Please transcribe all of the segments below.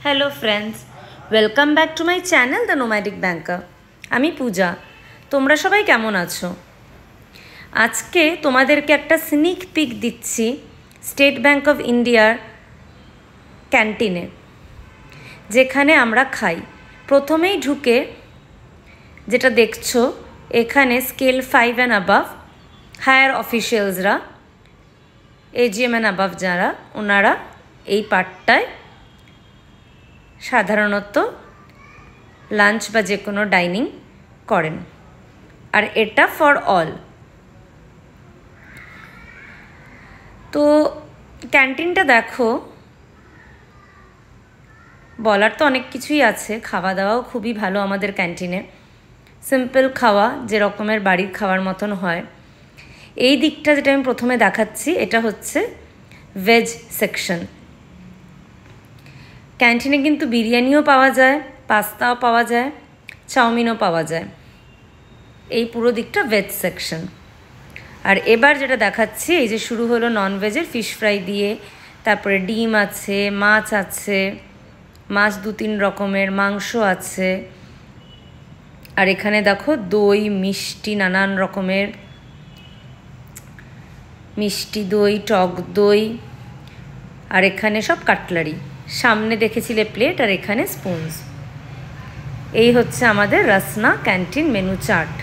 Hello friends, welcome back to my channel the nomadic banker. আমি পূজা। তোমরা সবাই কেমন আছো? আজকে তোমাদেরকে একটা স্নিক পিক দিচ্ছি স্টেট ব্যাংক অফ ইন্ডিয়ার ক্যান্টিনে, যেখানে আমরা খাই। প্রথমেই ঢুকে যেটা দেখছো, এখানে স্কেল 5 অ্যান্ড অ্যাবাভ হায়ার অফিসিয়ালসরা, AGM অ্যান্ড অ্যাবাভ যারা, ওনারা এই পার্টটায় সাধারণত লাঞ্চ বা যে কোনো ডাইনিং করেন, আর এটা ফর অল। তো ক্যান্টিনটা দেখো, বলার তো অনেক কিছুই আছে। খাওয়া দাওয়াও খুবই ভালো আমাদের ক্যান্টিনে, সিম্পল খাওয়া, যে রকমের বাড়ির খাওয়ার মতন হয়। এই দিকটা যেটা আমি প্রথমে দেখাচ্ছি, এটা হচ্ছে ভেজ সেকশন। ক্যান্টিনে কিন্তু বিরিয়ানিও পাওয়া যায়, পাস্তাও পাওয়া যায়, চাউমিনও পাওয়া যায়। এই পুরো দিকটা ভেজ সেকশন। আর এবার যেটা দেখাচ্ছি, এই যে শুরু হলো ননভেজের, ফিশ ফ্রাই দিয়ে, তারপরে ডিম আছে, মাছ আছে, মাছ 2-3 রকমের, মাংস আছে, আর এখানে দেখো দই, মিষ্টি, নানান রকমের মিষ্টি দই, টক দই, আর এখানে সব কাটলারি। সামনে দেখেছিলে প্লেট, আর এখানে স্পুনস। এই হচ্ছে আমাদের রাসনা ক্যান্টিন মেনু চার্ট।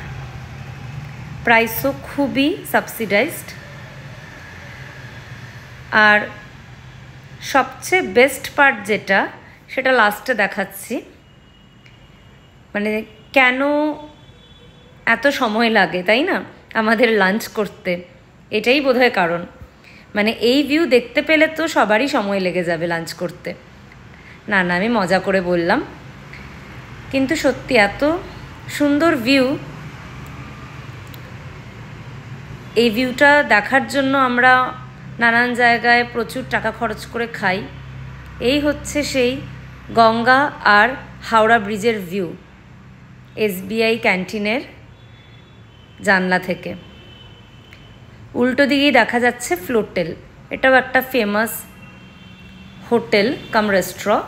প্রাইসও খুবই সাবসিডাইজড। আর সবচেয়ে বেস্ট পার্ট যেটা, সেটা লাস্টে দেখাচ্ছি। মানে কেন এত সময় লাগে, তাই না, আমাদের লাঞ্চ করতে? এটাই বোধহয় কারণ। মানে এই ভিউ দেখতে পেলে তো সবারই সময় লেগে যাবে লাঞ্চ করতে। না, আমি মজা করে বললাম, কিন্তু সত্যি এত সুন্দর ভিউ। এই ভিউটা দেখার জন্য আমরা নানান জায়গায় প্রচুর টাকা খরচ করে খাই। এই হচ্ছে সেই গঙ্গা আর হাওড়া ব্রিজের ভিউ SBI ক্যান্টিনের জানলা থেকে। উল্টো দিকেই দেখা যাচ্ছে ফ্লোটেল। এটাও একটা ফেমাস হোটেল কাম রেস্টুরেন্ট।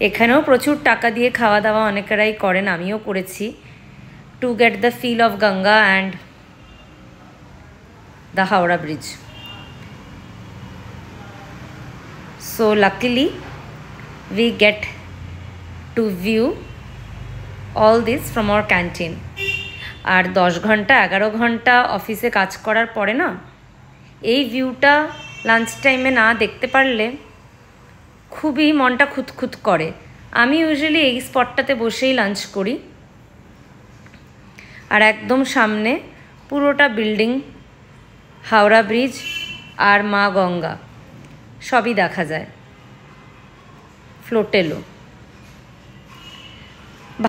এখানেও প্রচুর টাকা দিয়ে খাওয়া দাওয়া অনেকেরাই করেন, আমিও করেছি, to get the feel of Ganga and the Howrah Bridge. So luckily we get to view all this from our canteen. আর 10 ঘন্টা 11 ঘন্টা অফিসে কাজ করার পরে না, এই ভিউটা লাঞ্চ টাইমে না দেখতে পারলে খুবই মনটা খুঁতখুত করে। আমি ইউজুয়ালি এই স্পটটাতে বসেই লাঞ্চ করি। আর একদম সামনে পুরোটা বিল্ডিং, হাওড়া ব্রিজ আর মা গঙ্গা সবই দেখা যায়, ফ্লোটেলও।